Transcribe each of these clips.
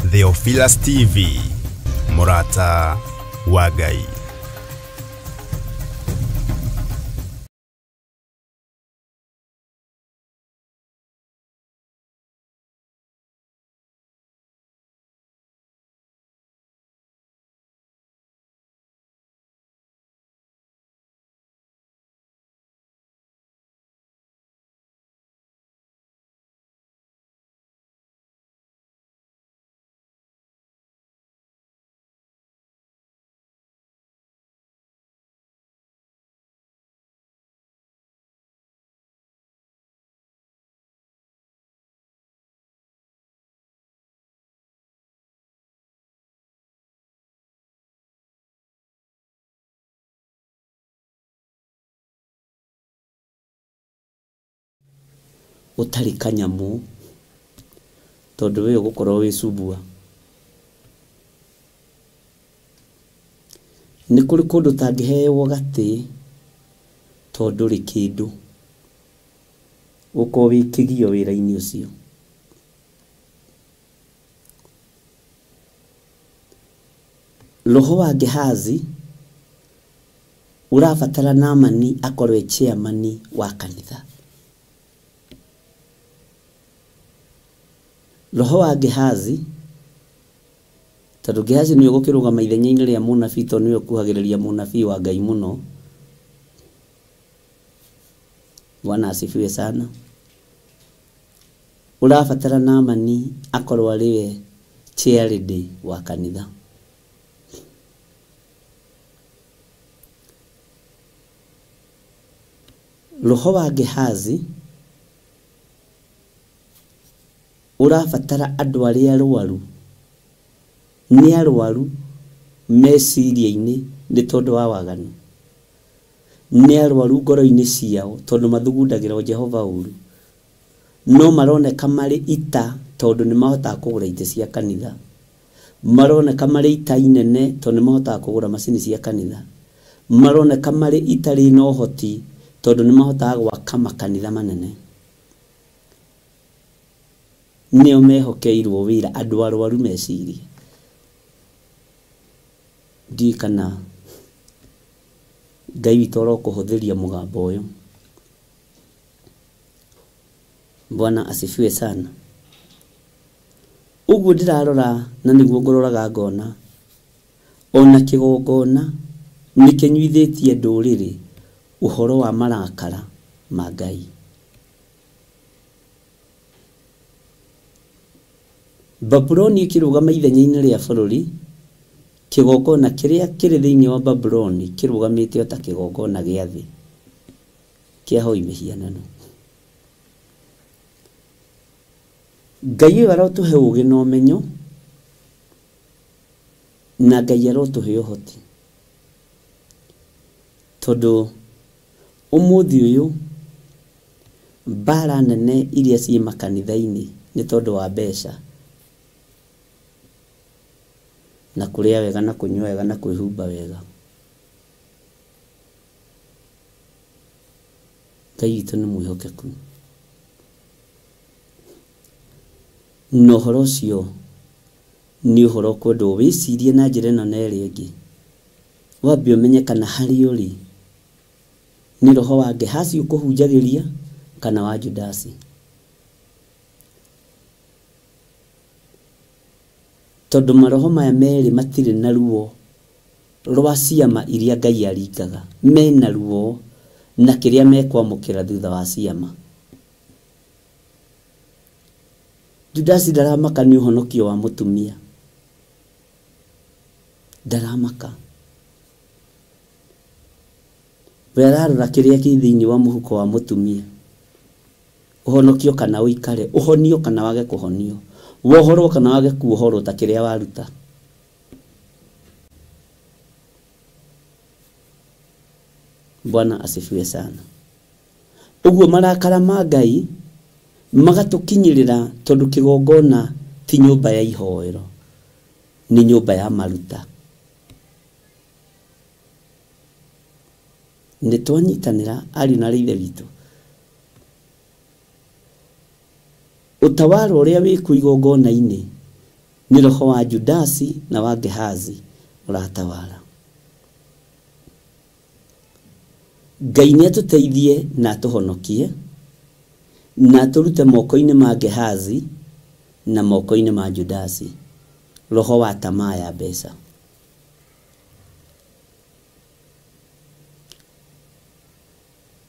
Theophilus TV, Murata wa Ngai. Utari kanyamu tondu we gukorwo wi subua ni kuri kundu tangiheo gati tondu ri kindu uko wikigio wira-ini ucio Roho wa Gehazi urabatara Naamani akorwe chairman wa kanitha. Roho wa Gehazi tondu Gehazi ni ugukirugama ithenya-ini ria munabii to niwe kuhagiriria munabii wa Ngai muno. Bwana asifiwe sana. Urabatara Naamani akorwo ariwe chairman wa kanitha. Roho wa Gehazi urabatara andu aria arwaru ni arwaru meciria-ini ni tondu wa waganu, ni arwaru ngoro-ini ciao tondu mathugundagira Jehova uru, no maroneka mari ita tondu ni mahota kugura ite cia kanitha, maroneka mari ita inene tondu ni mahota kugura macini cia kanitha, maroneka mari itari na uhoti tondu ni mahota gwaka makanitha manene. Nio mehokeirwo wira andu arwaru meciria. Ndikana Ngai witu arokuhuthiria mugambo uyu. Bwana asifiwe sana. Uguo ndirarora na niguo ngororaga ngona ona kigongona ni kinyuithitie nduriri uhoro wa marakara ma Ngai. Babuloni ikirugama ithenya-ini ria bururi, kigongona kiria kiri thiini wa Babuloni kirugamite ota kigongona gia thi kia hoi mihianano. Ngai arotuhe ugi na umenyo na Ngai arotuhe uhoti tondu umuthi uyu bara nene iria ci makanitha-ini ni tondu wa mbeca na kuria wega na kunywa wega na kwihumba wega. Ngai witu ni mwihokeku. No horo cio ni uhoro kwendu wicirie na njira ino na iri ingi, wambe umenye kana hari uri ni Roho wa Gehazi ukuhunjagiria kana wa Judasi. Tondu maroho maya meri matire na ruo rwa ciama iria Ngai aringaga, mena ruo na kiria mekwamukira thutha wa ciama. Judasi ndaramaka ni uhonokio wa mutumia, ndaramaka werarora kiria ki thiini wa muhuko wa mutumia, uhonokio kana uikare, uhonio kana wage kuhonio, wohorwo kana wage kuohorwo ta kiria waruta. Bwana asifiwe sana. Uguo marakara ma Ngai magatukinyirira tondu kigongona ti nyumba ya ihoero, ni nyumba ya maruta. Ni twanyitanira ari na rithe witu. Utawala uria wi ku igongona-ini Nĩ roho wa Judasi na wa Gehazi ũratawala. Ngai nĩ atũteithie na atũhonokie na atũrute moko-inĩ ma Gehazi na moko-inĩ ma Judasi, roho wa tamaa ya mbeca.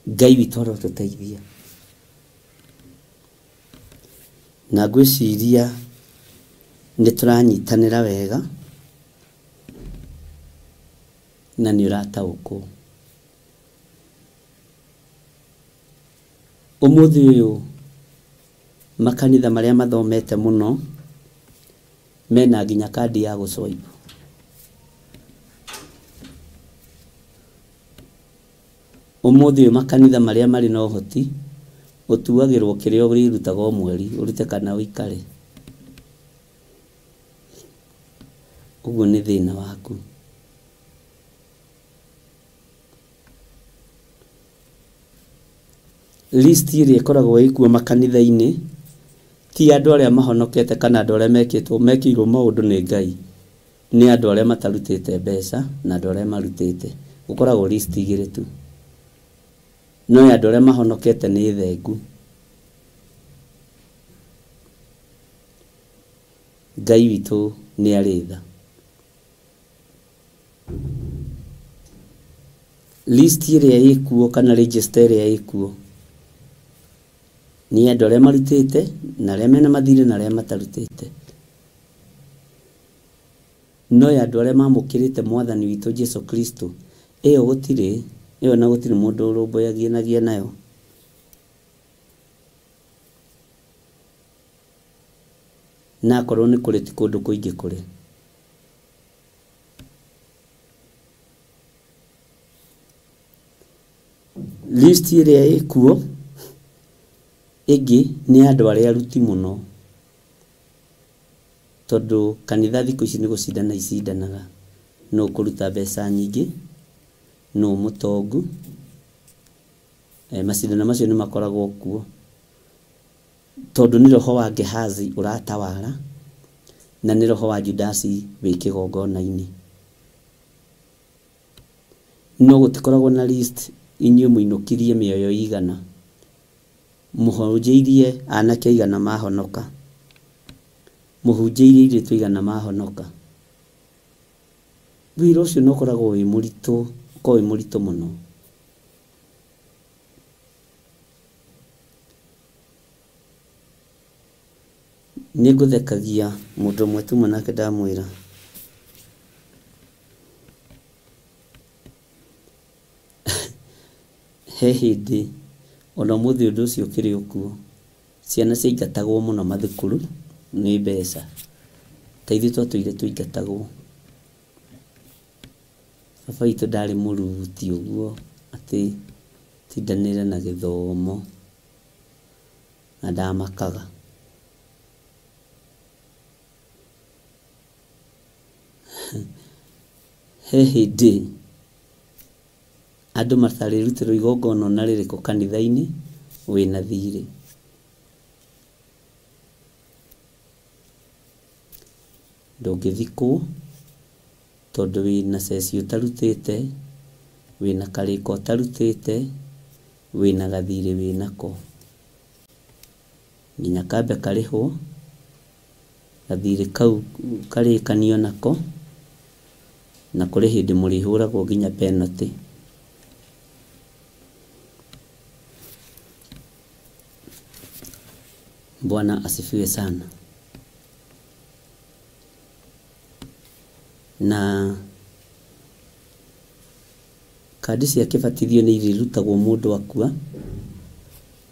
Ngai witũ arotũteithia. Na ngwĩciria nĩ tũranyitanĩra wega na nĩ ũrataũkwo. Ũmũthĩ ũyũ makanitha marĩa mathomete mũno mena nginya kandi ya gũswipe. Ũmũthĩ ũyũ makanitha marĩa marĩ na ũhoti ũtuagĩrwo kĩrĩa ũrĩrutaga o mweri ũrute kana ũikare. Ũguo nĩ thĩna waku. List ĩrĩa ĩkoragwo ĩkuo makanitha-inĩ ti andũ arĩa mahonokete kana andũ arĩa mekĩirwo maũndũ nĩ Ngai, nĩ andũ arĩa matarutĩte mbeca na andũ arĩa marutĩte. Gũkoragwo list igĩrĩ tu. No andũ arĩa mahonokete nĩ thengu. Ngai witũ nĩ arĩ tha. List ĩrĩa ĩkuo kana register ĩrĩa ĩkuo ni andũ arĩa marutĩte na arĩa mena mathirĩ na arĩa matarutĩte. No andũ arĩa mamũkĩrĩte Mwathani witũ Jesu Kristo, ĩyo gũtirĩ, ĩyo na gũtirĩ mũndũ ũrũmbũyagia nayo. Na akorwo nĩ kũrĩ ti kũndũ kũingĩ kũrĩ. List ĩrĩa ĩkuo ĩngĩ nĩ andũ arĩa aruti mũno, tondũ kanitha thikũ ici nĩ gũcindana icindanaga. No kũruta mbeca nyingĩ, no mũtongu. Macindano macio nĩ makoragwo kuo tondũ nĩ roho wa Gehazi ũratawala na nĩ roho wa Judasi wĩ kĩgongona-inĩ. No gũtikoragwo na list inyuĩ mũinũkirie mĩoyo igana, mũhunjĩirie anake igana mahonoka, mũhunjĩirie airĩtu igana mahonoka. Wĩra ũcio no ũkoragwo wĩ mũritũ, ũkoragwo wĩ mũritũ mũno. Nĩ ngũthekagia mũndũ ũmwe tu nake ndamwĩra he hĩndĩ ona mũthĩ ũndũ ũcio ũkĩrĩ ũkuo, ciana ciaingatagwo mũno mathukuru nĩ mbeca, ta ithuĩ twatũire tũingatagwo. Baba witũ ndarĩ mũruti ũguo atĩ tindanĩre na gĩthomo, na ndamakaga. He hĩndĩ andũ matarĩrutĩrwo igongona rĩrĩkũ kanitha-inĩ wĩna thirĩ. Ndũngĩthikwo tondũ wĩna ceci ũtarutĩte, wĩna karĩko ũtarutĩte, wĩna gathirĩ wĩnako. Nginya kambe karĩhwo, gathirĩ kau karĩkanio nako, na kũrĩ hĩndĩ mũrĩhũragwo nginya penalty. Bwana asifiwe sana. Na kandi cia kĩbatithio nĩ irĩrutagwo mũndũ akua,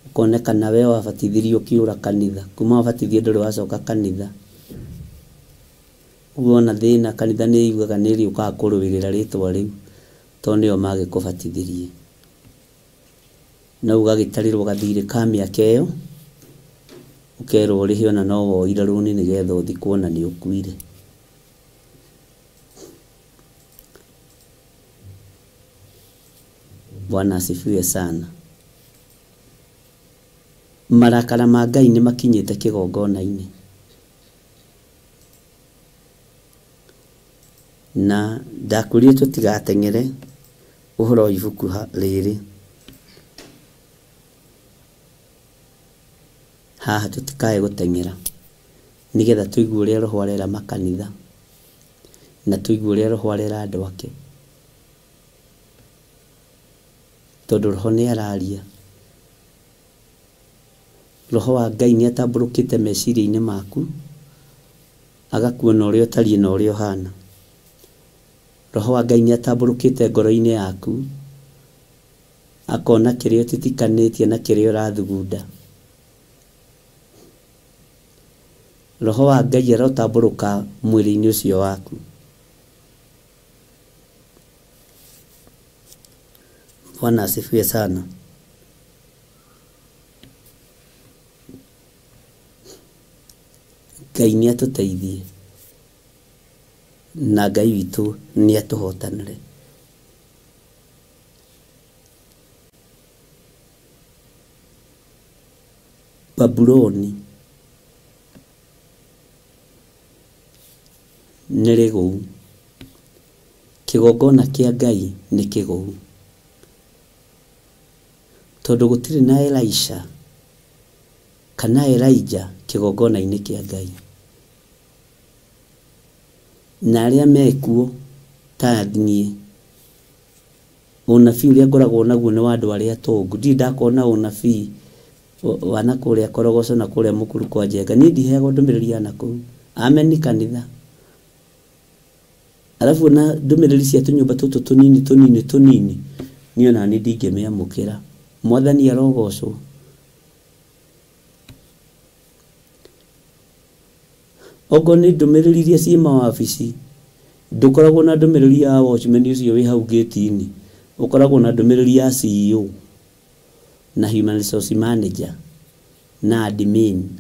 ũkonekana we wabatithirio ũkĩũra kanitha, kuma wabatithio ndũrĩ wacoka kanitha. Ũguo na thĩna kanitha nĩ yugaga nĩ ĩrĩũkaga kũrũĩrĩra rĩtwa rĩu tondũ nĩo magĩkũbatithirie. Na ũgagĩtarĩrwo gathirĩ ka mĩaka ĩyo, ũkerwo ũrĩhe ona no woire rũni nĩgetha ũthikwo na nĩ ũkuire. Bwana asifiwe sana. Marakara ma Ngai nĩ makinyĩte kĩgongona-inĩ. na ndakurie tutigatengere uhoro ibuku riri haha tutikae gutengera nigetha tuigue uria roho arera makanitha na tuigue uria roho arera andu ake tondu roho ni araria roho wa Ngai ni atamburukite meciria-ini maku agakuona uria utari na uria uhana roho wa Ngai ni atamburukite ngoro-ini yaku akona kiria utitikanitie na kiria urathugunda roho wa Ngai arotamburuka mwiri-ini ucio waku Bwana asifiwe sana Ngai ni atuteithie na Ngai witu ni atuhotanire Babuloni nirigou kigongona kia Ngai ni kigou tondu gutiri na Elisha kana Elijah kigongona-ini kia Ngai na aria mekuo ta nie unabii uria ngoragwo naguo ni wa andu aria tongu ndi ndakona unabii wana kuria korogoco na kuria mukuru kwa njenga ni ndiheagwo ndumiriri ana kuu amen kanitha alafu na ndumiriri cia tunyumba tutu tunini niyo na ni ndingimeamukira mwathani arogocwo ogo ni ndumiriri iria cie mawabici ndukoragwo na ndumiriri ya watchman ucio wi hau gate-ini ukoragwo na ndumiriri ya CEO na human resource manager na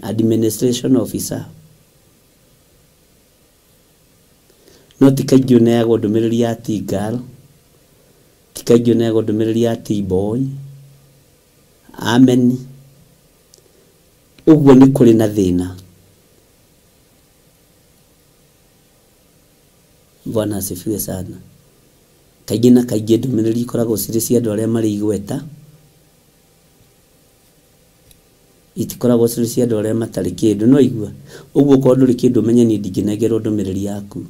administration officer no tikaingĩ uneagwo ndumiriri ya T-girl tikaingĩ uneagwo ndumiriri ya T-boy amen uguo ni kuri na thina Bwana asifiwe sana kaingĩ na kaingĩ ndumiriri ikoragwo cirĩ cia andu aria mari igweta itikoragwo cirĩ cia andu aria matari kindu no igua uguo korwo nduri kindu menye ni ndingĩnengerwo ndumiriri yaku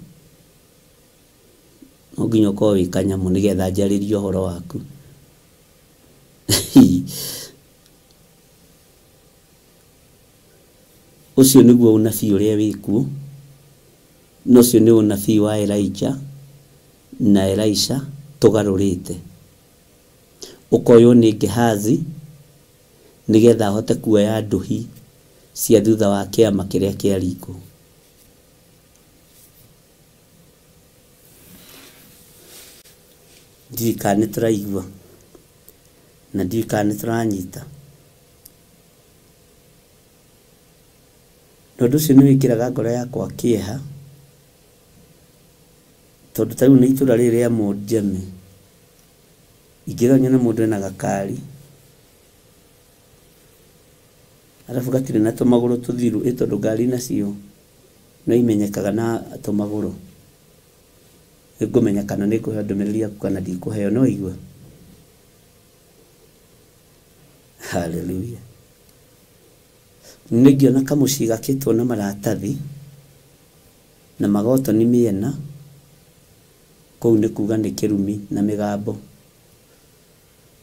nginya ukorwo wi kanyamu nigetha njaririe uhoro waku ucio niguo unabii uria wikuo no cio ni unabii wa Elijah na Elisha tugarurite ukoyo ni Gehazi nigetha ahote kuoya nduhi cia thutha wa kiama kiria kia riko ndikane turaigua na ndikane turanyita nondu cio ni wikiraga ngoro yakwa kieha tondu tariu ni itura riri ya Mojeme ingiranya na mundu ena gakari alafu gatire na tumaguru tuthiru tondu ngari nacio no imenyekaga na tumaguru ngumenya kana ni kuhe ndumiriri yaku kana ndikuheo no igua haleluya ningiona kamuciga kitwo na maratathi na magoto ni miena kou ni kuga ni kirumi na migambo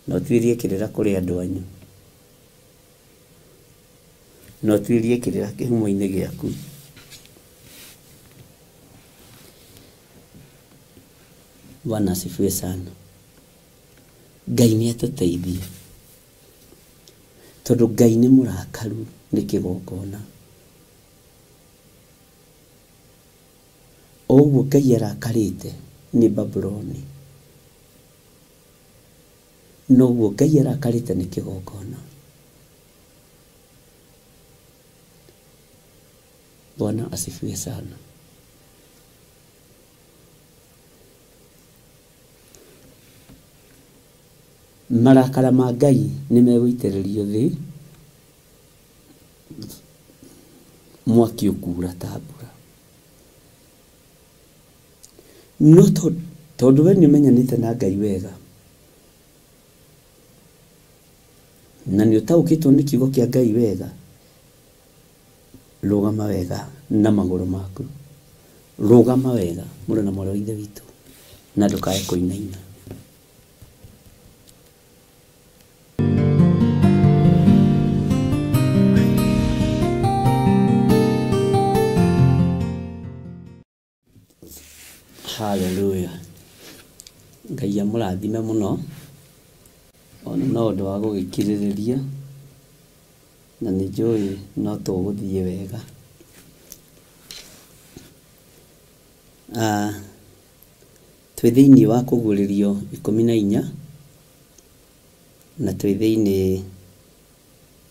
no twirie kirira kuri andu anyu no twirie kirira kihumo-ini giaku Bwana asifiwe sana Ngai ni atuteithie tondu Ngai ni murakaru ni kigongona oguo Ngai arakarite ni Babuloni noguo Ngai arakarite ni kigongona Bwana asifiwe sana marakara ma Ngai ni megũitĩrĩrio thĩ mwaki ukura ta mbura no tondu we nĩ ũmenyanĩte na Ngai wega na nĩ ũtaũkĩtwo nĩ kiugo kĩa Ngai wega, rũgama wega na magũrũ maku, rũgama wega mũrũ na mwarĩ wa Ithe witũ, na ndũkae kũinaina. Haleluya. Ngai amũrathime mũno, ona no ũndũ wa gũgĩkirĩrĩria, na nĩ njũĩ no tũgũthiĩ wega. Twĩ thĩinĩ wa kũguũrĩrio 14 na twĩ thĩinĩ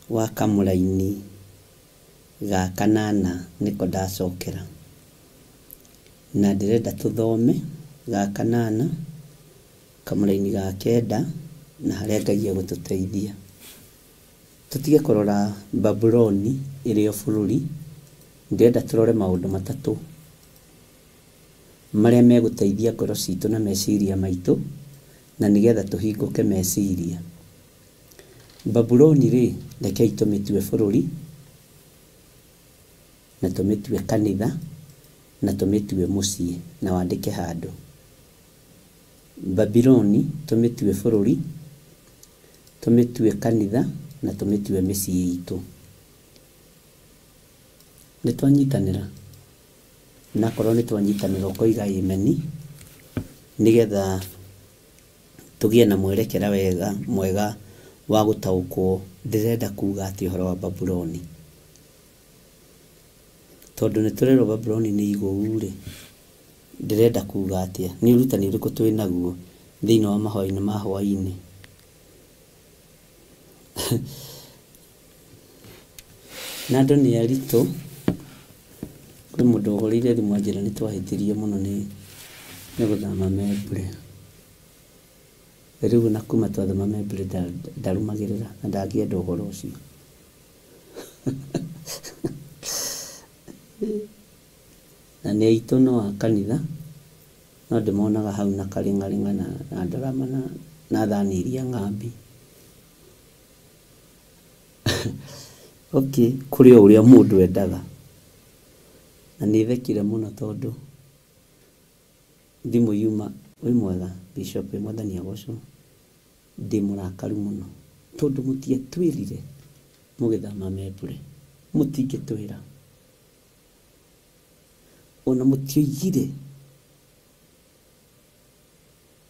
wa kamũraini ga 8 nĩko ndacokera, na ndĩrenda tũthome ga 8 kamũraini ga 9 na harĩa Ngai egũtũteithia. Tũtige kũrora Babuloni ĩrĩ o bũrũri, ndĩrenda tũrore maũndũ matatũ marĩa megũteithia ngoro citũ na meciria maitũ, na nĩgetha tũhingũke meciria. Babuloni rĩ, rekei tũmĩtue bũrũri, na tũmĩtue kanitha, na tũmĩtue mũciĩ, na wandĩke handũ. Babuloni tũmĩtue bũrũri, tũmĩtue kanitha, na tũmĩtue mĩciĩ itũ. Nĩtwanyitanĩra, na korwo nĩtwanyitanĩra ũkoiga ameni, nĩgetha tũgĩe na mwerekera mwega wa gũtaũkwo ndĩrenda kuuga atĩ ũhoro wa Babuloni. Tondũ nĩtũrerwo Babuloni nĩ igũu rĩ, ndĩrenda kuuga atĩa, nĩ ũrutani ũrĩkũ twĩ naguo thĩinĩ wa mahoya-inĩ ma hwaĩ-inĩ. Na andũ nĩ aritũ, kwĩ mũndũ ũhũrĩire thimũ anjĩra nĩtwahĩtĩrie mũno nĩ gũthama Membre. Rĩu na kuma twathama Membre ndarumagĩrĩra na ndangĩenda ũhoro ũcio. Na nĩ aitũ no a kanitha, no ndĩmonaga hau na karĩng'arĩng'a na ndarama na thani iria ng'ambi. Okay, kũrĩ o ũrĩa mũndũ endaga. Na nĩthekire mũno tondũ thimũ yuma, wĩ mwega Bishop Mwathani agocwo, ndĩ mũrakaru mũno tondũ mũtietwĩrire mũgĩthama Membre, mũtingĩtwĩra, ona mũtioigire.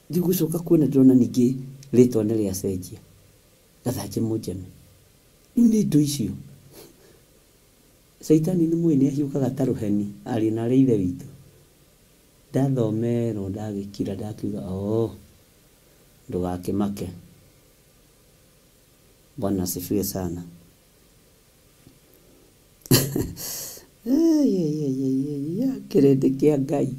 Ndigũcoka kuona ndĩrona ningĩ rĩtwa nĩ rĩacenjia Gathanjĩ Mũnjeme. Rĩu nĩ indo icio. Saitani nĩ mwĩne ahiũkaga ta rũheni, arĩ na arĩ Ithe witũ. Ndathomerwo ndagĩkira ndakiuga ndũgakĩmake. Bwana asifiwe sana. Kĩrĩndĩ kĩa Ngai.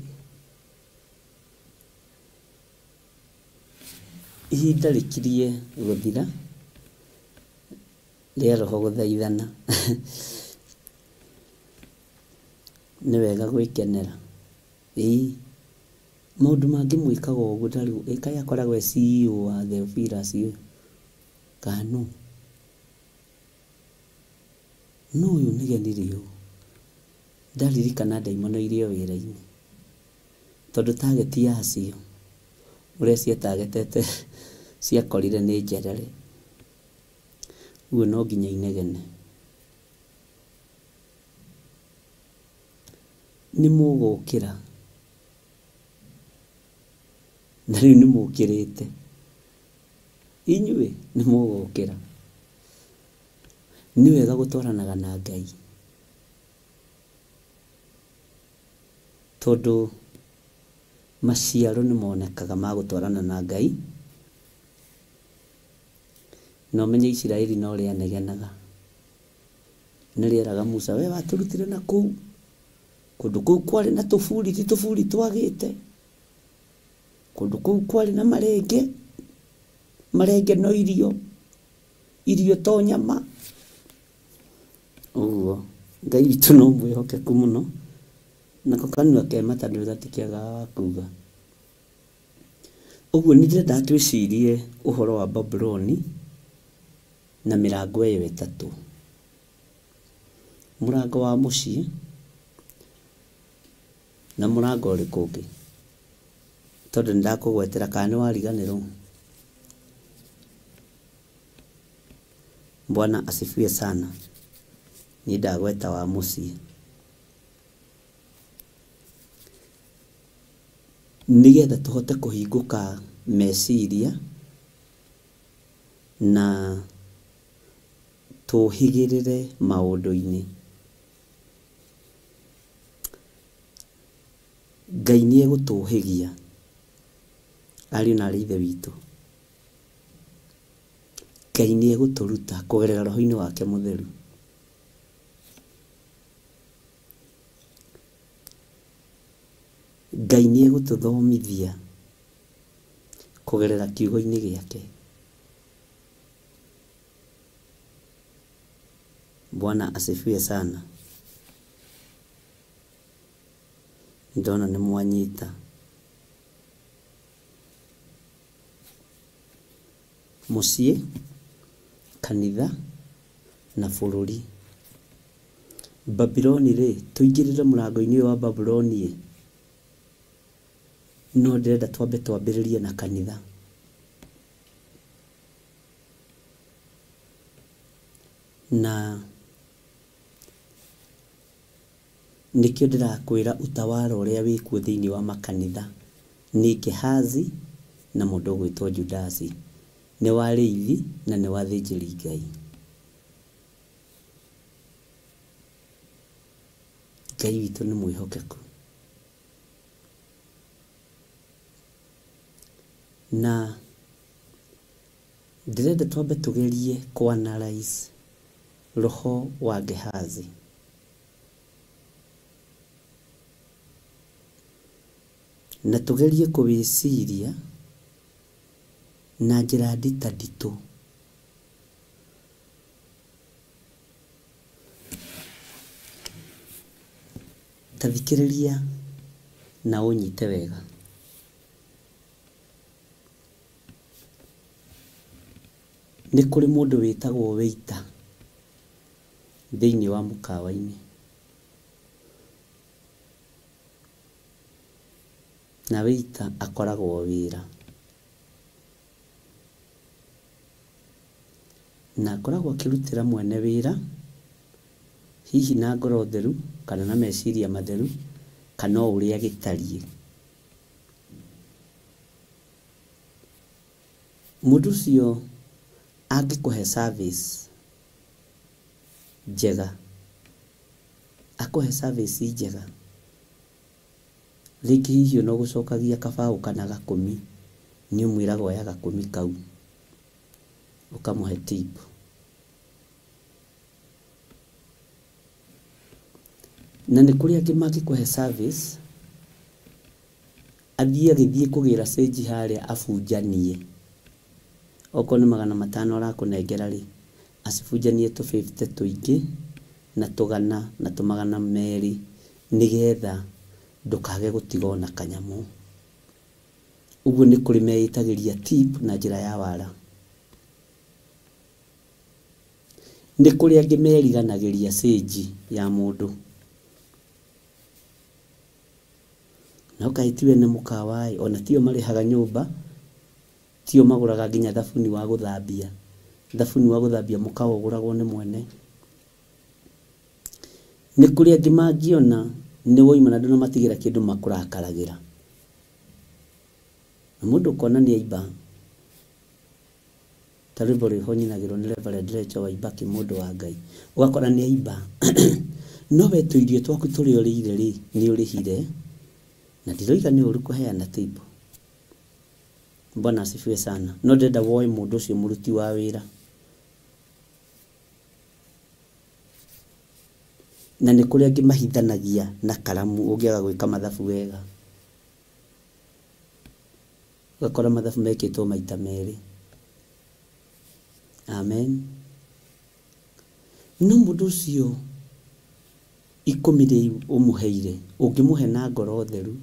Ihinda rĩkirie gũthira rĩa roho gũthaithana. Nĩ wega gwĩkenera. Maũndũ mangĩ mwĩkaga ũguo tarĩu ĩkaĩ akoragwo CEO wa Theophilus ũyũ Kanu. No ũyũ nĩgenire ũũ. Ndaririkana ndaimonoire wĩra-inĩ. Tondũ targeti yacio ũrĩa ciatagetete ciakorire nĩ njerere. Uguo no nginya inegene. Nĩ mũgũkĩra. Na rĩu nĩ mũkĩrĩte. Inyuĩ nĩ mũgũkĩra. Nĩ wega gũtwaranaga na Ngai. Tondũ maciaro nĩ monekaga ma gũtwarana na Ngai. Na ũmenye Isiraeli no rĩanegenaga. Nĩ rĩeraga Musa, we watũrutire na kũu. Kũndũ kũu kwarĩ na tũburi, ti tũburi twagĩte. Kũndũ kũu kwarĩ na marenge no irio to nyama. Ũguo Ngai witũ no mwĩhokeku mũno, nako kanua ke mata ndũrĩ gatikĩagaga kuuga Ũguo nĩ ndĩrenda twĩcirie ũhoro wa Babuloni na mĩrango ĩyo ĩtatũ. Mũrango wa mũciĩ na mũrango ũrĩkũ ũngĩ, tondũ nĩndakũgwetera kana nĩ wariganĩrwo. Bwana asifiwe sana. Niĩ ndagweta wa mũciĩ. Nigetha tũhote kũhingũka meciria na tũhigĩrĩre maũndũ-inĩ. Ngai nĩ egũtũhĩgia, ariũ na aarĩ a Ithe witũ. Ngai nĩ egũtũruta kũgerera Roho-inĩ wake Mũtheru. Ngai nĩ egũtũthomithia kũgerera kiugo-inĩ gĩake. Bwana asifiwe sana. Ndona nĩ mwanyita. Mũciĩ, kanitha na bũrũri. Babuloni rĩ, tũingĩrĩre mũrango-inĩ wa Babuloni. No ndĩrenda twambĩrĩrie na kanitha. Na nĩkĩo ndĩrakwĩra utawala ũrĩa wĩkuo thĩinĩ wa makanitha nĩ Gehazi na mũndũ ũgwĩtwo Judasi. Nĩ wa arĩithi na nĩ wa athĩnjĩri Ngai. Ngai witũ nĩ mwĩhokeku. Na ndĩrenda twambe tũgerie kũanalyze roho wa Gehazi. Na tũgerie kũwĩciria na njĩra nditũ. Tathikĩrĩria na ũnyite wega. Nĩ kũrĩ mũndũ wĩtagwo waiter thĩinĩ wa mũkawa-inĩ. Na waiter akoragwo wĩra. Na akoragwo akĩrutĩra mwene wĩra hihi na ngoro theru kana na meciria matheru kana ũrĩa gĩtariĩ. Mũndũ ũcio angĩkũhe service njega, akũhe service njega, rĩngĩ hihi no gũcokagia kabaũ kana gakũmi, nĩ ũmwĩraga oya gakũmi kau ũkamũhe tip. Na nĩ kũrĩ angĩ mangĩkũhe service agĩthiĩ kũgĩra stage harĩa abunjanie. Okorwo nĩ 500 arakũnengera rĩ, acibunjanie tũ 50 tũingĩ na tũgana na tũmagana merĩ, nĩgetha ndũkage gũtigwo na kanyamũ. Ũguo nĩ kũrĩ meĩtagĩria tip na njĩra ya wara. Nĩ kũrĩ angĩ meriganagĩria stage ya mũndũ. No kaĩ tiwe nĩ mũkawa, ona tio marĩhaga nyũmba, tio magũraga nginya thabuni wa gũthambia. Thabuni wa gũthambia mũkawa ũgũragwo nĩ mwene. Nĩ kũrĩ angĩ mangĩona nĩ woima na ndũnamatigĩra kĩndũ makũrakaragĩra. Na mũndũ ũkona nĩ aimba. Tarĩbo rĩhonyinagĩrwo nĩ Reverend Rachel Waibaki, mũndũ wa Ngai. Ũgakora nĩ aimba. No we tũirio twaku tũrĩa ũrĩire rĩ, nĩ ũrĩhire. Na ndiroiga nĩ ũru kũheana tip. Bwana asifiwe sana. No ndĩrenda woe mũndũ ũcio mũruti wa wĩra. Na nĩ kũrĩ angĩ mahithanagia na karamu ũngĩaga gwĩka mathabu wega. Ũgakora mathabu mekĩtwo maita merĩ. Amen. No mũndũ ũcio 10 rĩu ũmũheire, ũngĩmũhe na ngoro theru,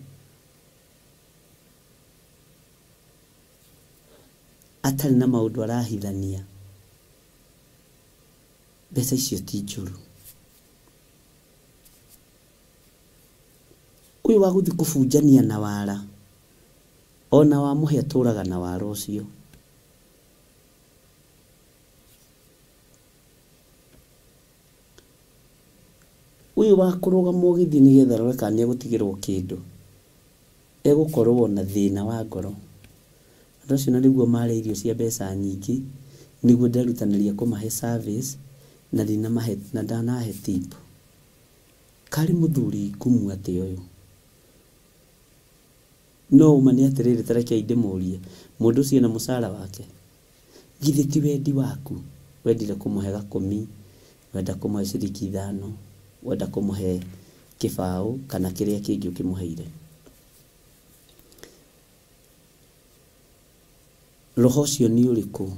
atarĩ na maũndũ arahithania, mbeca icio ti njũru. Ũyũ wa gũthiĩ kũbunjania na wara, ona wamũhe atũraga na wara ũcio. Ũyũ wa kũrũgama ũgĩthiĩ nĩgetha rore kana nĩegũtigĩrwo kĩndũ, egũkorwo na thĩna wa ngoro. Andũ acio na nĩguo marĩ irio cia mbeca nyingĩ, nĩguo nderutanĩria kũmahe service na ndanahe tip. Karĩ mũthuri ngumu atĩ ũyũ. No ũma nĩ atĩrĩrĩ, tarekei ndĩmũrie, mũndũ ũcio na mũcara wake, githĩ ti wendi waku? Wendire kũmũhe 10, wenda kũmũhe ciringi 5, wenda kũmũhe kĩbaũ kana kĩrĩa kĩngĩ ũkĩmũheire. Roho ũcio nĩ ũrĩkũ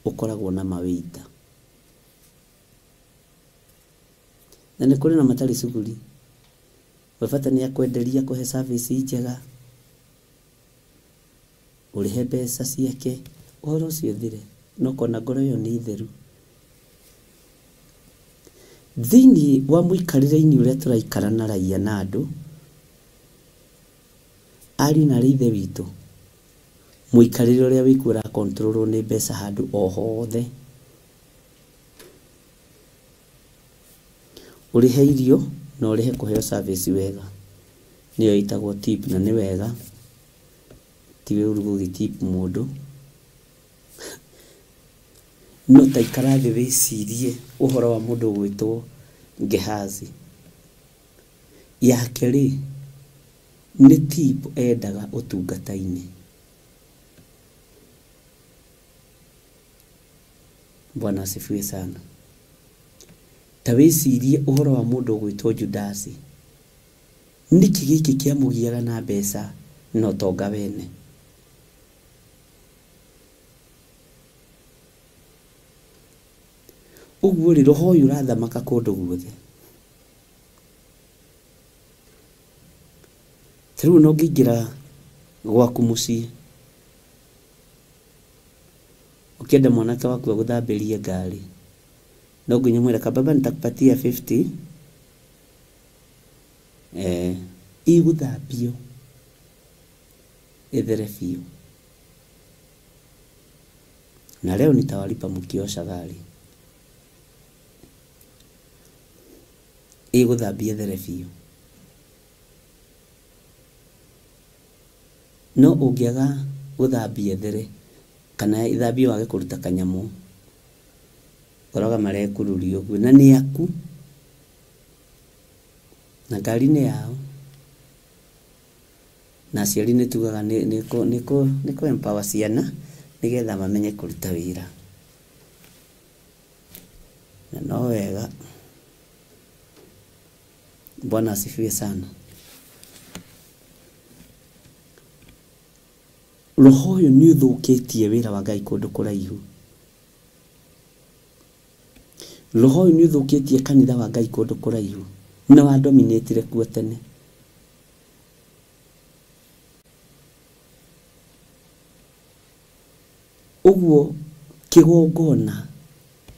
ũkoragwo na mawĩita? Na nĩ kũrĩ na matarĩ cuguri. Webata nĩ akwenderia kũhe service njega, ũrĩhe mbeca ciake, ũhoro ũcio thire, no kona ngoro ĩyo nĩ theru. Thĩinĩ wa mũikarĩre-inĩ ũrĩa tũraikara na raiya na andũ, ariũ na ithe witũ, mũikarĩre ũrĩa wĩkuo ũrakontrolwo nĩ mbeca handũ o hothe. Ũrĩhe irio na ũrĩhe kũheo service wega, nĩyo ĩtagwo tip, na nĩ wega. Tiwe ũrugo gĩtip mũndũ. No taikara thĩ wĩcirie ũhoro wa mũndũ gwĩtwo Gehazi. Yake rĩ, nĩ tip endaga ũtungata-inĩ. Bwana asifiwe sana. Ta wĩcirie ũhoro wa mũndũ gwĩtwo Judasi. Nĩkĩ gĩkĩ kĩamũgiaga na mbeca na ũtonga wene? Ũguo rĩ, roho ũyũ ũrathamaka kũndũ guothe. Rĩu no ngĩingĩra gwaku mũciĩ, ũkĩenda mwanake waku agũthambĩrie ngari, no nginya mwĩre kababa nitakupatia 50 igũthambio ethere biũ, na leo nitawalipa mkiosha gari. Igũthambia ethere biũ. No ũngĩaga gũthambia ethere, kana ithambio wage kũruta kanyamũ, ũroga marekururio ũguo, na nĩ aku, na ngari nĩ yao, na aciari nĩ tugaga nĩkũ empower ciana nĩgetha mamenye kũruta wĩra. Na no wega. Bwana asifiwe sana. Roho ũyũ nĩ ũthũkĩtie wĩra wa Ngai kũndũ kũraihu. Roho ũyũ nĩ ũthũkĩtie kanitha wa Ngai kũndũ kũraihu, na wa dominate kuo tene. Ũguo kĩgongona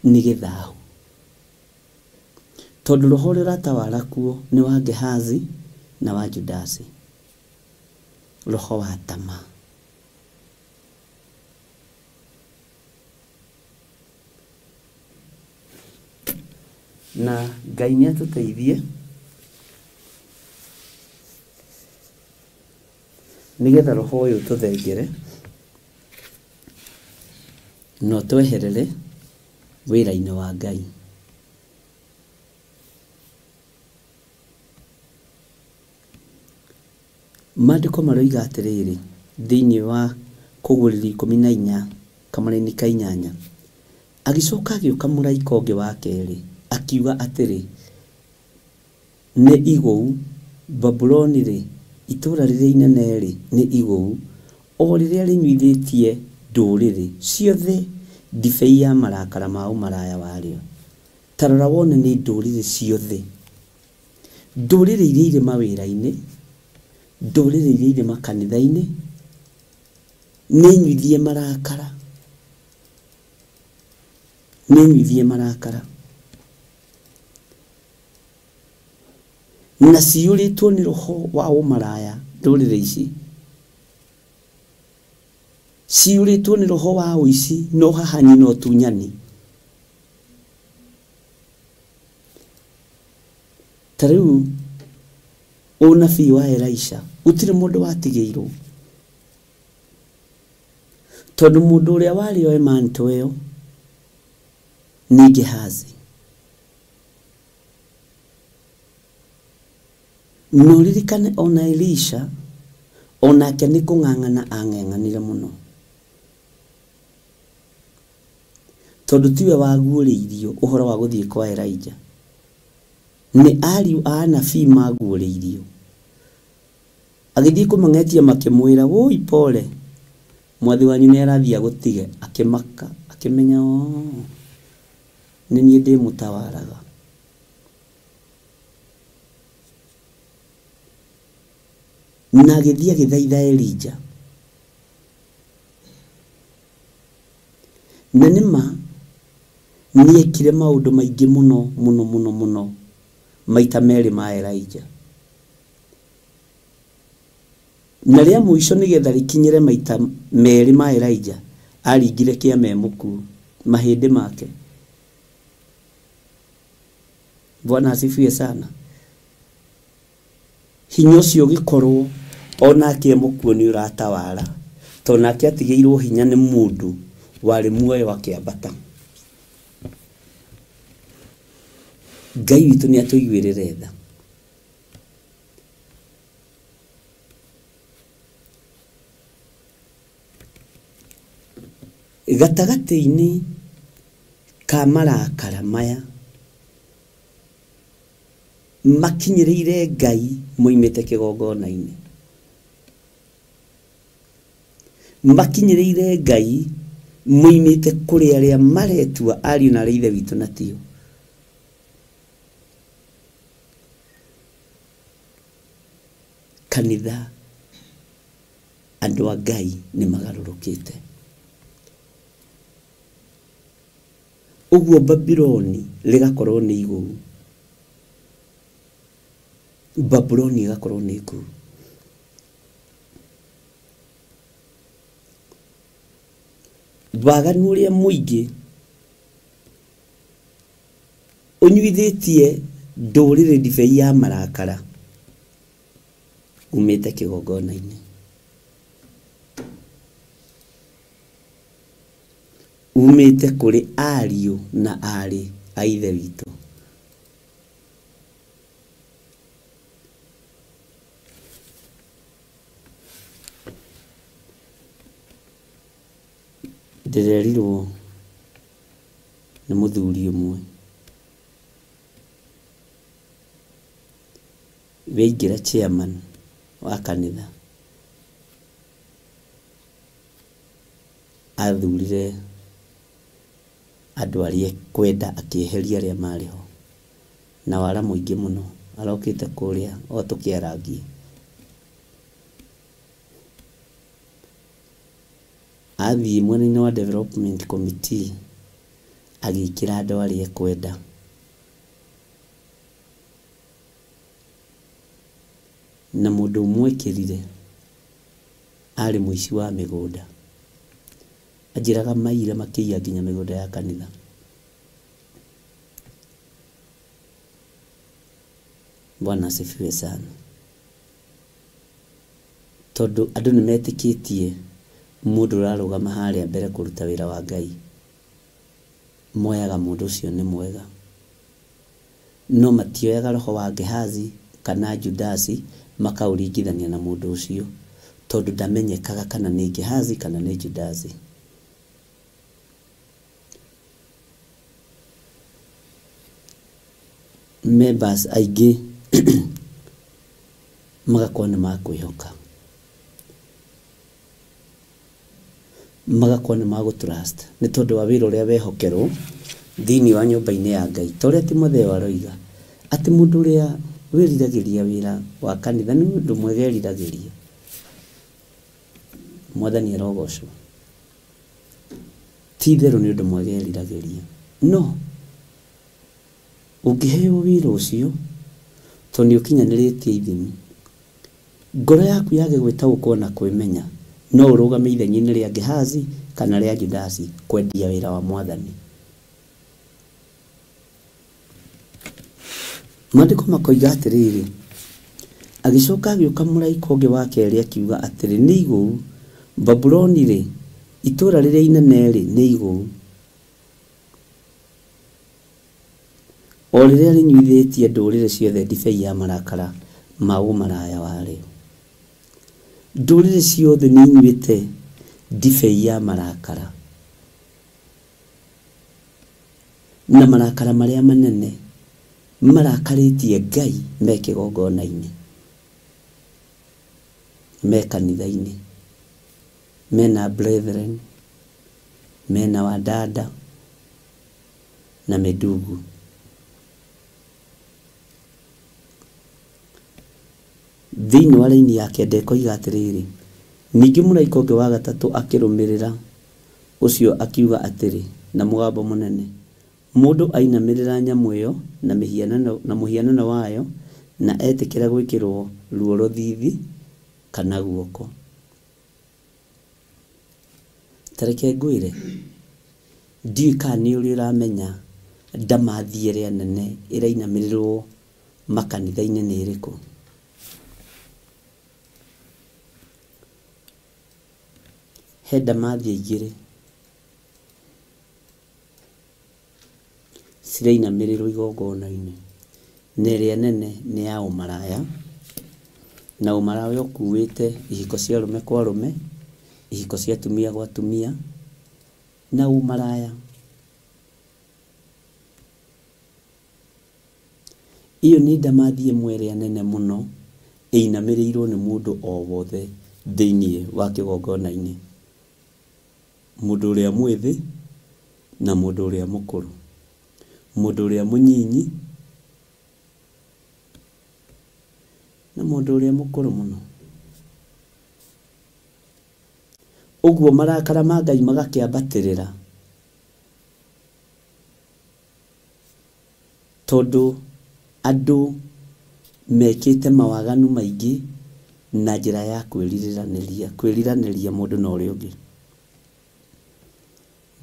nĩ gĩthahu, tondũ roho ũrĩa ũratawala kuo nĩ wa Gehazi na wa Judasi, roho wa tamaa. Na Ngai nĩ atũteithie nĩgetha roho ũyũ tũthengere no tweherere wĩra-inĩ wa Ngai. Maandĩko maroiga atĩrĩrĩ thĩinĩ wa Kũgũrĩrĩ 14 kamũra-inĩ ka 8, agĩcoka agĩũka mũraika ũngĩ wa kerĩ akiuga atĩrĩ, nĩ igũu Babuloni rĩ, itũũra rĩrĩa inene rĩ, nĩ igũu, o rĩrĩa rĩnyuithĩtie ndũrĩrĩ ciothe ndibei ya marakara ma ũmaraya warĩo. Ta rora wone nĩ ndũrĩrĩ ciothe, ndũrĩrĩ iria irĩ mawĩra-inĩ, ndũrĩrĩ iria irĩ makanitha-inĩ, nĩ nyuithie marakara nĩnyuithie marakara na ciũrĩtwo nĩ roho wa ũmaraya ndũrĩrĩ ici, ciũrĩtwo nĩ roho wa ũici no hahani no tunyani. Ta rĩu ũnabii wa Elisha gũtirĩ mũndũ watigĩirwo, tondũ mũndũ ũrĩa warĩ oe manto ĩyo nĩ Gehazi. No ririkane ona Elisha onake nĩ kũng'ang'ana ang'eng'anire mũno, tondũ tiwe waguũrĩirio ũhoro wa gũthiĩ kwa Elijah, nĩ ariũ a anabii maguũrĩirio. Agĩthiĩ kũmang'etia makĩmwĩra woi pole, mwathi wanyu nĩ arathiĩ agũtige. Akĩmaka akĩmenya nĩ niĩ ndĩmũtawaraga. Na agĩthiĩ agĩthaitha Elijah, na nĩma nĩekire maũndũ maingĩ mũno mũno mũno mũno maita merĩ ma Elijah, na rĩa mũico nĩgetha rĩkinyĩre maita merĩ ma Elijah aringire kĩama mũku mahĩndĩ make. Bwana asifiwe sana. Hinya ũcio ũgĩkorwo onake mũkuo nĩ ũratawara, tondũ nake atigĩirwo hinya nĩ mũndũ warĩ muoyo akĩambata. Ngai witũ nĩ atũiguĩrĩre tha. Gatagatĩ-inĩ ka marakara maya makinyĩrĩire Ngai moimĩte kĩgongona-inĩ, makinyĩrĩire Ngai moimĩte kũrĩ arĩa maretua ariũ na ithe witũ na tio. Kanitha andũ a Ngai nĩ magarũrũkĩte. Ũguo Babuloni rĩgakorwo nĩ igũrũ, Babuloni ĩgakorwo nĩ igũrũ. Waganu ũrĩa mũingĩ ũnyuithĩtie ndũrĩrĩ ndibei ya marakara umĩte kĩgongona-inĩ, umĩte kũrĩ ariũ na arĩ a ithe witũ. Ndĩrerirwo nĩ mũthuri ũmwe waingĩra chairman wa kanitha, athurire andũ arĩa kwenda akĩeheria arĩa marĩ ho na wara mũingĩ mũno. Arokĩte kũrĩa o tũkĩarangie, athiĩ mwena-inĩ wa development committee agĩkĩra andũ arĩa kwenda. Na mũndũ ũmwekĩrire arĩ mũici wa mĩgũnda, anjĩraga maira makĩiya nginya mĩgũnda ya kanitha. Bwana asifiwe sana. Tondũ andũ nĩ metĩkĩtie mũndũ ũrarũgama harĩa mbere kũruta wĩra wa Ngai, moyaga mũndũ ũcio nĩ mwega, no matioyaga roho wa Gehazi kana Judasi makaũringithania na mũndũ ũcio, tondũ ndamenyekaga kana nĩ Gehazi kana nĩ Judasi. Members aingĩ magakorwo nĩ makwĩhoka, magakorwo nĩ magũtrust nĩ tondũ wa wĩra ũrĩa wehokerwo thĩinĩ wa nyũmba-inĩ ya Ngai. Ta ũrĩa Timotheo aroiga atĩ mũndũ ũrĩa wĩriragĩria wĩra wa kanitha nĩ mũndũ mwega eriragĩria. Mwathani arogocwo. Ti itherũ nĩ ũndũ mwega eriragĩria. no ũngĩheo wĩra ũcio tondũ nĩ ũkinyanĩrĩtie ithimi, ngoro yaku yage gwĩtaũkwo na kwĩmenya, no ũrũgame ithenya-inĩ rĩa Gehazi kana rĩa Judasi kwendia wĩra wa Mwathani. Maandĩko makoiga atĩrĩrĩ, agĩcoka agĩũka mũraika ũngĩ wa kerĩ akiuga atĩrĩ, nĩ igũu Babuloni-rĩ, itũũra rĩrĩa inene-rĩ, nĩ igũu, o rĩrĩa rĩnyuithĩtie ndũrĩrĩ ciothe ndibei ya marakara ma ũmaraya warĩo. Ndũrĩrĩ ciothe nĩ inyuĩte ndibei ya marakara, na marakara marĩa manene marakarĩtie Ngai me kĩgongona-inĩ, me kanitha-inĩ, mena brethren, mena wadada na medugu. Thĩinĩ wa raini ya kenda ĩkoiga atĩrĩrĩ, ningĩ mũraika ũngĩ wa gatatũ akĩrũmĩrĩra ũcio akiuga atĩrĩ na mũgambo mũnene, mũndũ ainamĩrĩra nyamũ ĩyo na mũhianano wayo na etĩkĩra gwĩkĩrwo ruo rũthithi kana guoko. Tareke ngwĩre, ndiũĩ kana nĩ ũrĩ ũramenya ndamathi ĩrĩa nene ĩrainamĩrĩrwo makanitha-inĩ nĩ ĩrĩkũ? He ndamathi igĩrĩ cirainamĩrĩrwo igongona-inĩ, na ĩrĩa nene nĩ ya ũmaraya, na ũmaraya ũkuĩte ihiko cia arũme kwa arũme, ihiko cia atumia gwa atumia, na ũmaraya. Iyo nĩ ndamathi ĩmwe ĩrĩa nene mũno ĩinamĩrĩirwo nĩ mũndũ o wothe thĩinĩ wa kĩgongona-inĩ, mũndũ ũrĩa mwĩthĩ na mũndũ ũrĩa mũkũrũ, mũndũ ũrĩa mũnyinyi na mũndũ ũrĩa mũkũrũ mũno. Ũguo marakara ma Ngai magakĩambatĩrĩra, tondũ andũ mekĩte mawaganu maingĩ na njĩra ya kwĩriranĩria mũndũ na ũrĩa ũngĩ.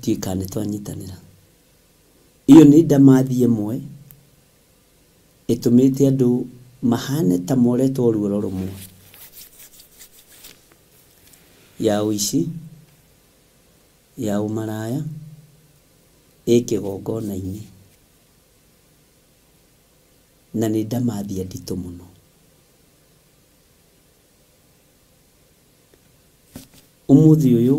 Ndiũĩ kana nĩtwanyitanĩra. Iyo nĩ ndamathi ĩmwe ĩtũmĩte andũ mahane ta moretwo ruoro rũmwe, ya ũici, ya ũmaraya, kĩgongona-inĩ, na nĩ ndamathi nditũ mũno. Ũmũthĩ ũyũ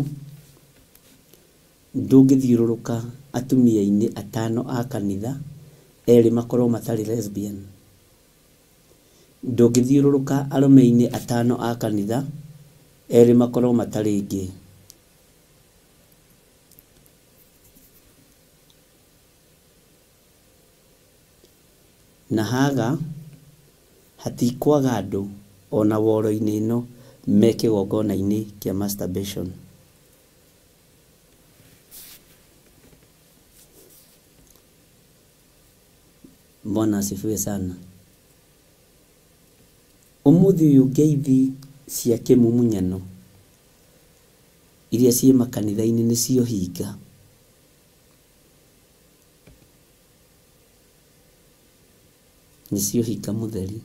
ndũngĩthiũrũrũka atumia-inĩ atano a kanitha erĩ makorwo matarĩ lesbian, ndũngĩthiũrũrũka arũme-inĩ atano a kanitha erĩ makorwo matarĩ gay. Na haga hatikwaga andũ ona woro-inĩ ĩno me kĩgongona-inĩ kĩa masturbation. Bwana asifiwe sana. Ũmũthĩ ũyũ ngeithi cia kĩmumunyano iria ciĩ makanitha-inĩ nĩcio hinga. Nĩcio hinga mũtheri.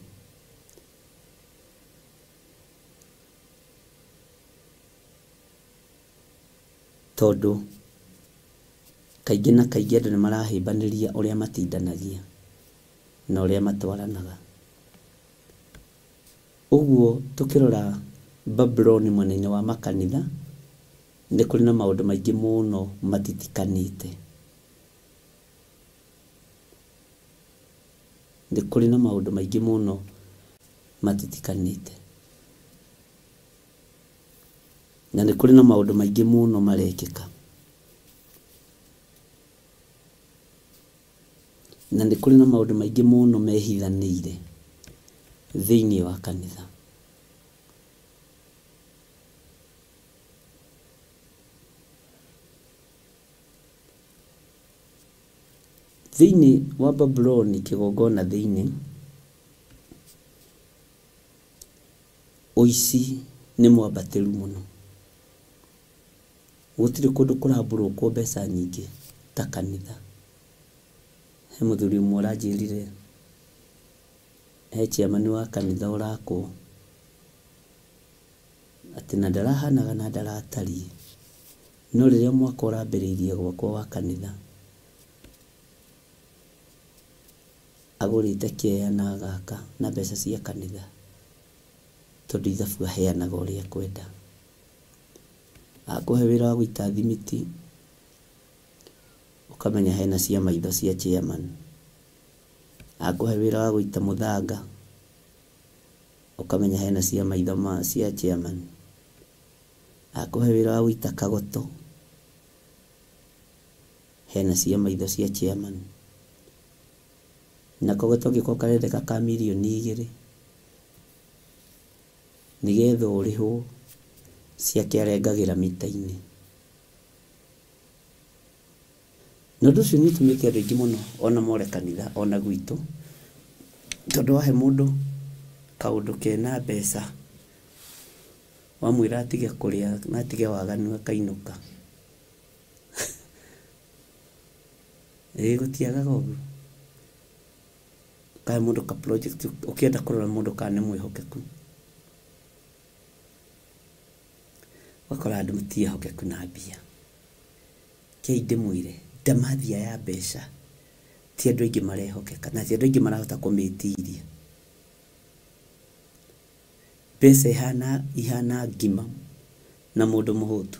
Tondũ kaingĩ na kaingĩ andũ nĩmarahĩmbanĩria ũrĩa matindanagia na ũrĩa matwaranaga. Ũguo tũkĩrora Babuloni mwena-inĩ wa makanitha, nĩ kũrĩ na maũndũ maingĩ mũno matitikanĩte. Nĩ kũrĩ na maũndũ maingĩ mũno matitikanĩte. Na nĩ kũrĩ na maũndũ maingĩ mũno marekĩka. Na nĩ kũrĩ na maũndũ maingĩ mũno mehithanĩire thĩinĩ wa kanitha. thĩinĩ wa Babuloni kĩgongona thĩinĩ ũici nĩ mwambatĩru mũno. Gũtirĩ kũndũ kũrambũrũkwo mbeca nyingĩ ta kanitha. He mũthuri ũmwe ũranjĩrire he chairman wa kanitha ũrakwo atĩ na ndarahanaga na ndaratariĩ, no rĩrĩa mwaka ũrambĩrĩirie gwakwo wa kanitha agũrĩte kĩeya na agaka na mbeca cia kanitha tondũ ithabu aheanaga ũrĩa kwenda. Akũhe wĩra wa gũita thimiti ũkamenya hena cia maitho cia chairman. Akũhe wĩra wa gũita mũthanga ũkamenya hena cia maitho cia chairman. Akũhe wĩra wa gũita kagoto hena cia maitho cia chairman. Na kagoto gĩko karendeka ka mirioni 2 nĩgetha ũrĩhwo ciake arengagĩra mita-inĩ. Na ũndũ ũcio nĩ ũtũmĩte andũ aingĩ mũno ona more kanitha ona gwitũ, tondũ wahe mũndũ kaũndũ kena mbeca wamwĩra atige kũrĩa na atige waganu akainũka. Gũtiagaga ũguo. Kahe mũndũ ka project ũkĩenda kũrora mũndũ kana nĩ mwĩhokeku, wakora andũ matiĩhokeku na mbia. Kĩi ndĩmwĩre ndamathia ya mbeca ti andũ aingĩ marehokeka na ti andũ aingĩ marahota kũmĩtiria. Mbeca ihana ngima na mũndũ mũhũtu.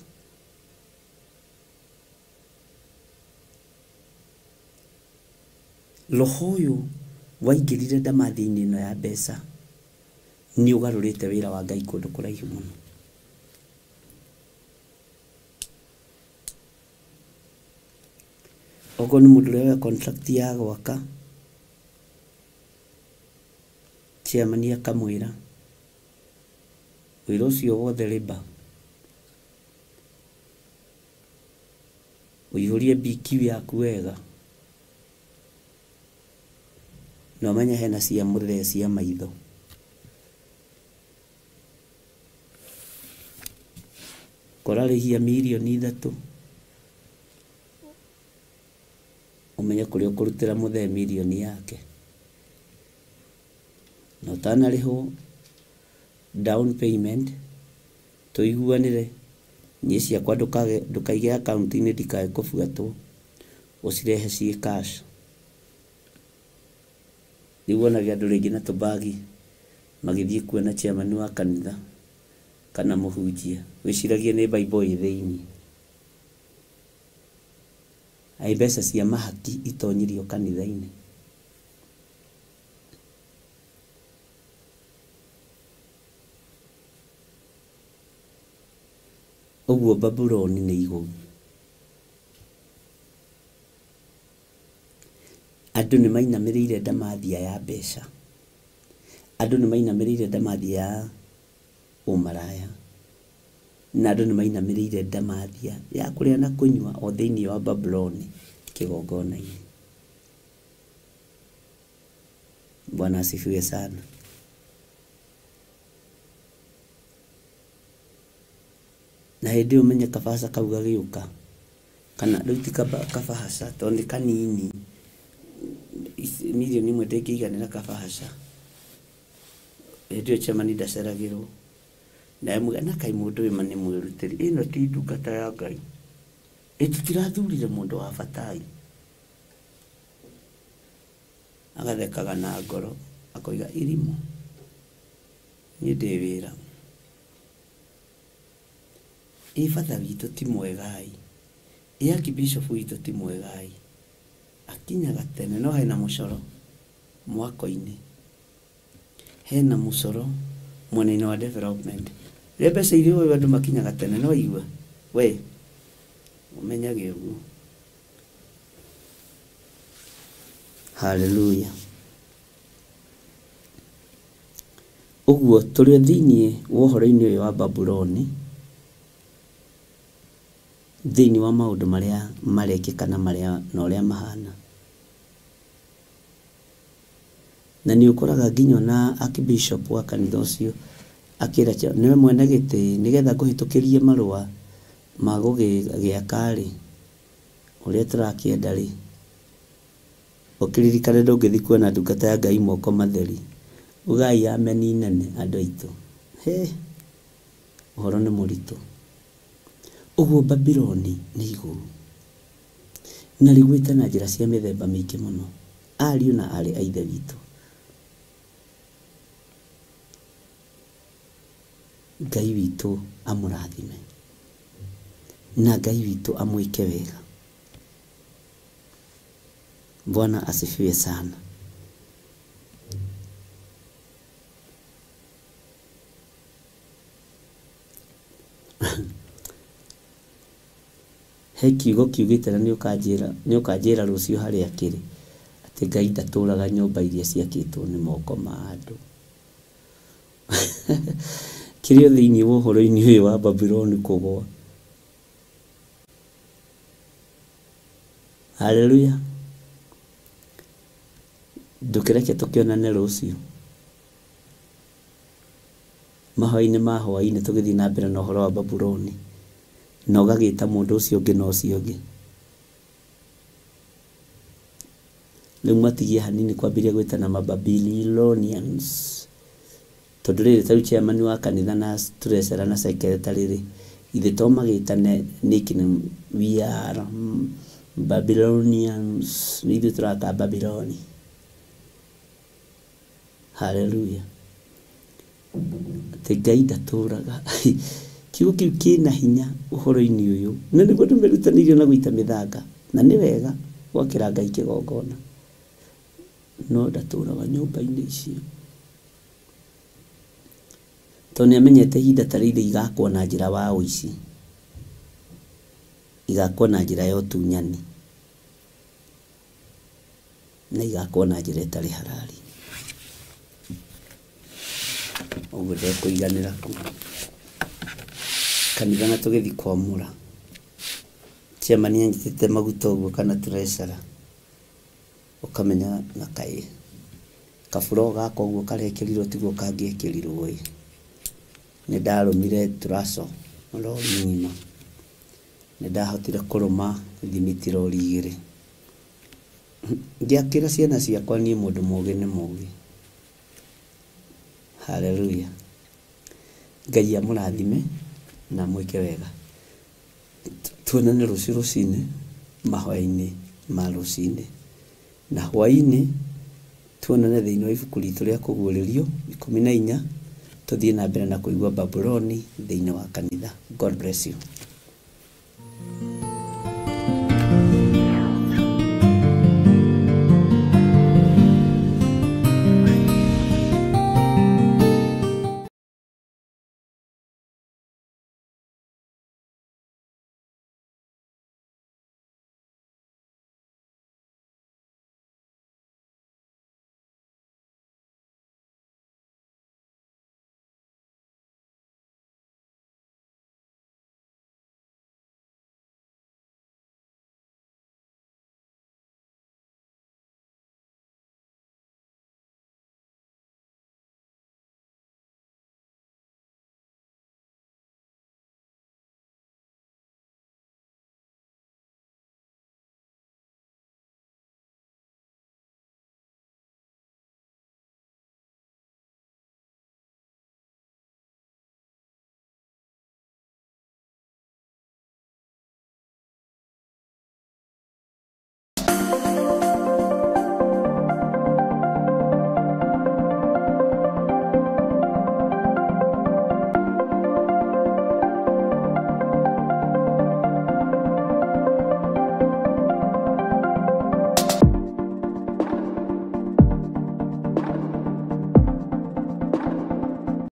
Roho ũyũ waingĩrire ndamathi-inĩ ĩno ya mbeca nĩ ũgarũrĩte wĩra wa Ngai kũndũ kũraihu mũno. Okorwo nĩ mũndũ ũrĩa contract ya gwaka, chairman akamwĩra wĩra ũcio wothe rĩba ũihũrie BQ yaku wega na ũmenye hena cia mũrĩre cia maitho. Kũrarĩhia mirioni 3 ũmenye kũrĩa ũkũrutĩra mũthee mirioni yake. Na ũtanarĩhwo down payment tũiguanĩre niĩ ciakwa ndũkaige akaunti-inĩ ndikae kũbuatwo, ũcirehe ciĩ cash. Nĩwonaga andũ rĩngĩ na tũbagi magĩthiĩ kuona chairman wa kanitha kana mũhunjia, wĩciragie nĩ Bible ĩ thĩinĩ. Ai mbeca cia mahaki itonyirio kanitha-inĩ. Ũguo Babuloni nĩ igũu. Andũ nĩ mainamĩrĩire ndamathia ya mbeca. Andũ nĩ mainamĩrĩire ndamathia ya ũmaraya. Na andũ nĩ mainamĩrĩire ndamathia ya kũrĩa na kũnyua o thĩinĩ wa Babuloni kĩgongona-inĩ. Bwana asifiwe sana. Na hĩndĩ ĩyo ũmenye kabasa kau gagĩũka kana rĩu ti kabasa tondũ nĩ kanini, mirioni 1 ndĩngĩiganĩra kabasa. Hĩndĩ ĩyo chairman ndaceragĩrwo na emwe na kai mũndũ wĩ nĩ mwĩrutĩri, ĩno ti ndungata ya Ngai, tũtirathurire mũndũ wa batai. Agathekaga na ngoro akoiga irimũ niĩ ndĩ wĩra. Father witũ ti mwegai, Archbishop witũ ti mwegai, akinyaga tene. No hena mũcoro mwako-inĩ, hena mũcoro mwena-inĩ wa development. Rĩrĩa mbeca irĩ ũyũ andũ makinyaga tene, no igua we ũmenyage ũguo. Hallelujah. Ũguo tũrĩ thĩinĩ wa ũhoro-inĩ ũyũ wa Babuloni, thĩinĩ wa maũndũ marĩa marekĩka na marĩa na ũrĩa mahana. na nĩ ũkoraga nginya na archbishop wa kanitha ũcio akĩra nĩwe mwene gĩtĩ nĩgetha kũhĩtũkĩrie marũa ma gũgĩaka rĩ ũrĩa tũrakĩenda rĩ ũkĩririkane ndũngĩthiĩ kuona ndungata ya Ngai moko matheri ugai ameni nene andũ aitũ ũhoro nĩ mũritũ ũguo Babyloni nĩ igũrũ na rĩgwĩte na njĩra cia mĩthemba mĩingĩ mũno ariũ na arĩ a ithe witũ Ngai witũ amũrathime na Ngai witũ amwĩke wega. Bwana asifiwe sana. He kiugo kiugĩte na nĩ ũkanjĩra rũciũ harĩa kĩrĩ atĩ Ngai ndatũũraga nyũmba iria ciakĩtwo nĩ moko ma andũ. Kĩrĩ o thĩinĩ wa ũhoro-inĩ ũyũ wa Babyloni kũgũa. Haleluya. Ndũkĩreke tũkĩonane rũciũ mahoya-inĩ ma hwaĩ-inĩ tũgĩthiĩ na mbere na ũhoro wa Babyloni na ũgagĩta mũndũ ũcio ũngĩ na ũcio ũngĩ. Rĩu mwatigie hanini kwambĩrĩria gwĩtana Babylonians tondũ rĩrĩ ta chairman wa kanitha na treasurer na secretary rĩ ithe to magĩtane nickname we are Babylonians nĩ ithuĩ tũraka Babyloni. Hallelujah. Atĩ Ngai ndatũũraga kiugo kĩu kĩna hinya ũhoro-inĩ ũyũ na nĩguo ndũmĩrutanĩirio na gũita mĩthanga na nĩ wega gwakĩra Ngai kĩgongona no ndatũũraga nyũmba-inĩ icio tondũ nĩamenyete ihinda ta rĩrĩ igakwo na njĩra wa ũici igakwo na njĩra ya ũtunyani na igakwo na njĩra ĩtarĩ halali. Ũguo ndekũiganĩra ku kanitha na tũgĩthiĩ kwamũra chairman anyitĩte maguta ũguo kana treasurer ũkamenya na kaĩ kaburo gako ũguo karekĩrirwo tiguo kangĩekĩrirwo ĩ nĩ ndarũmire tũraco rori ng'ima nĩ ndahotire kũrũma thimiti rori igĩrĩ ngĩakĩra ciana ciakwa niĩ mũndũ mũũgĩ nĩ mũũgĩ. Hallelujah. Ngai amũrathime na mwĩke wega. Tuonane rũciũ rũcinĩ mahoya-inĩ ma rũcinĩ na hwaĩ-inĩ tuonane thĩinĩ wa ibuku ritũ rĩa kũguũrĩrio 14 tũthiĩ na mbere na kũigua Babyloni thĩinĩ wa kanitha. God bless you.